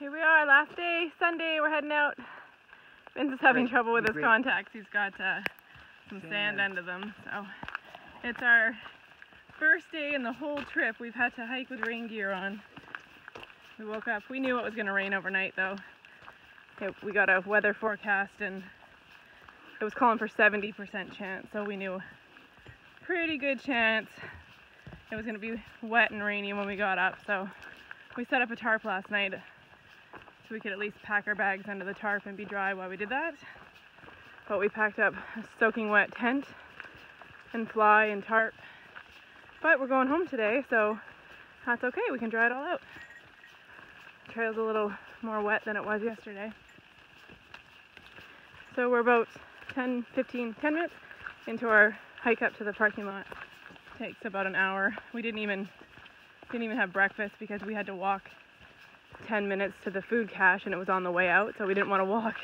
Here we are, last day, Sunday, we're heading out. Vince is having trouble with his contacts. He's got some sand under them. So it's our first day in the whole trip. We've had to hike with rain gear on. We woke up, we knew it was going to rain overnight though. We got a weather forecast and it was calling for 70% chance, so we knew pretty good chance it was going to be wet and rainy when we got up. So we set up a tarp last night so we could at least pack our bags under the tarp and be dry while we did that. But we packed up a soaking wet tent and fly and tarp. But we're going home today, so that's okay, we can dry it all out. The trail's a little more wet than it was yesterday. So we're about 10 minutes into our hike up to the parking lot. It takes about an hour. We didn't even have breakfast because we had to walk 10 minutes to the food cache and it was on the way out, so we didn't want to walk,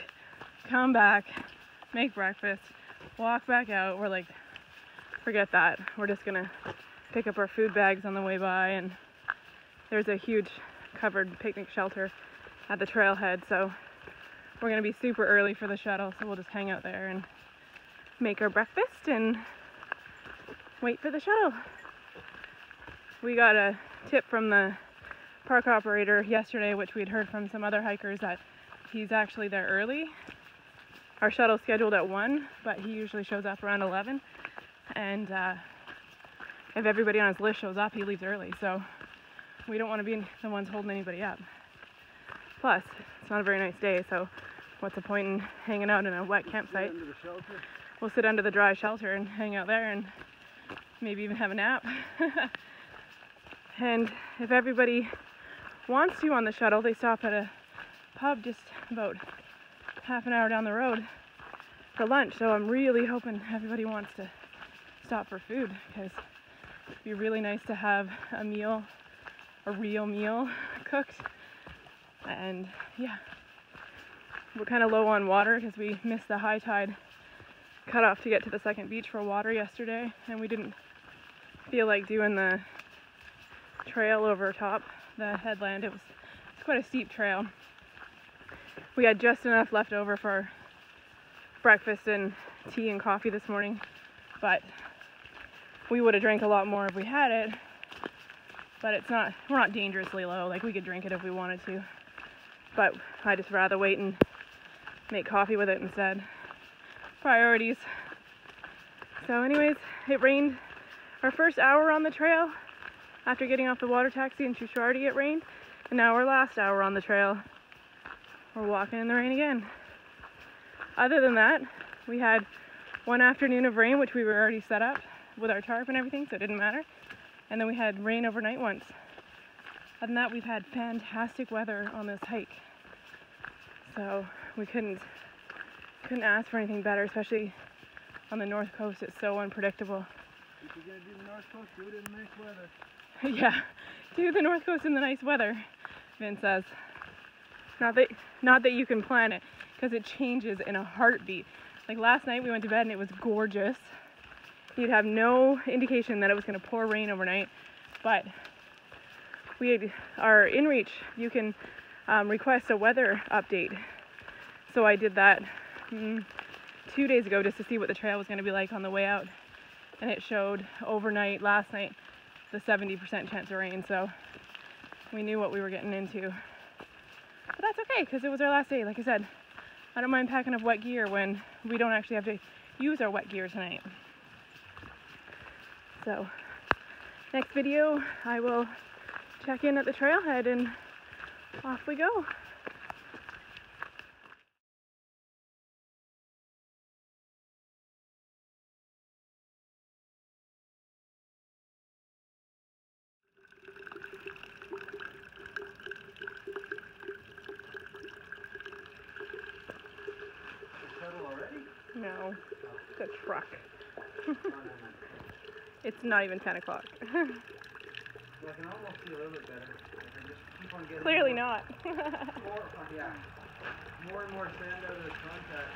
come back, make breakfast, walk back out. We're like, forget that. We're just gonna pick up our food bags on the way by, and there's a huge covered picnic shelter at the trailhead, so we're gonna be super early for the shuttle, so we'll just hang out there and make our breakfast and wait for the shuttle. We got a tip from the park operator yesterday, which we'd heard from some other hikers, that he's actually there early. Our shuttle's scheduled at 1, but he usually shows up around 11, and if everybody on his list shows up, he leaves early, so we don't want to be the ones holding anybody up. Plus, it's not a very nice day, so what's the point in hanging out in a wet campsite? We'll sit under the dry shelter and hang out there and maybe even have a nap. And if everybody wants to on the shuttle, they stop at a pub just about half an hour down the road for lunch. So I'm really hoping everybody wants to stop for food, because it'd be really nice to have a meal, a real meal cooked. And yeah, we're kind of low on water because we missed the high tide cutoff to get to the second beach for water yesterday, and we didn't feel like doing the trail over top the headland. It's quite a steep trail. We had just enough left over for breakfast and tea and coffee this morning, but we would have drank a lot more if we had it. But we're not dangerously low, like we could drink it if we wanted to. But I'd just rather wait and make coffee with it instead. Priorities. So anyways, it rained our first hour on the trail. After getting off the water taxi in Shushardi, it rained. And now our last hour on the trail, we're walking in the rain again. Other than that, we had one afternoon of rain, which we were already set up with our tarp and everything, so it didn't matter. And then we had rain overnight once. Other than that, we've had fantastic weather on this hike. So we couldn't ask for anything better, especially on the North Coast. It's so unpredictable. If you're gonna do the North Coast, do it in the nice weather. Yeah, do the North Coast in the nice weather, Vince says. Not that you can plan it, because it changes in a heartbeat. Like last night we went to bed and it was gorgeous. You'd have no indication that it was going to pour rain overnight, but we had our InReach, you can request a weather update. So I did that 2 days ago just to see what the trail was going to be like on the way out, and it showed overnight last night the 70% chance of rain, so we knew what we were getting into. But that's okay, because it was our last day. Like I said, I don't mind packing up wet gear when we don't actually have to use our wet gear tonight. So next video I will check in at the trailhead and off we go. No, it's a truck. It's not even 10 o'clock. Well, I can almost see a little bit better. I can just keep on getting Clearly not. more and more sand out of the contact.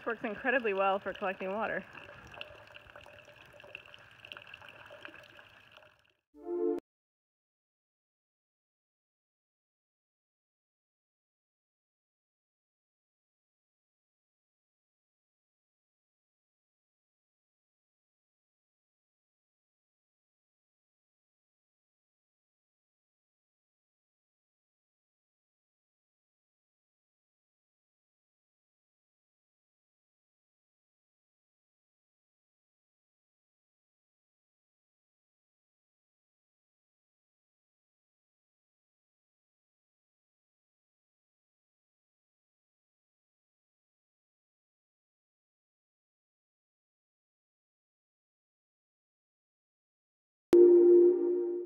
works incredibly well for collecting water.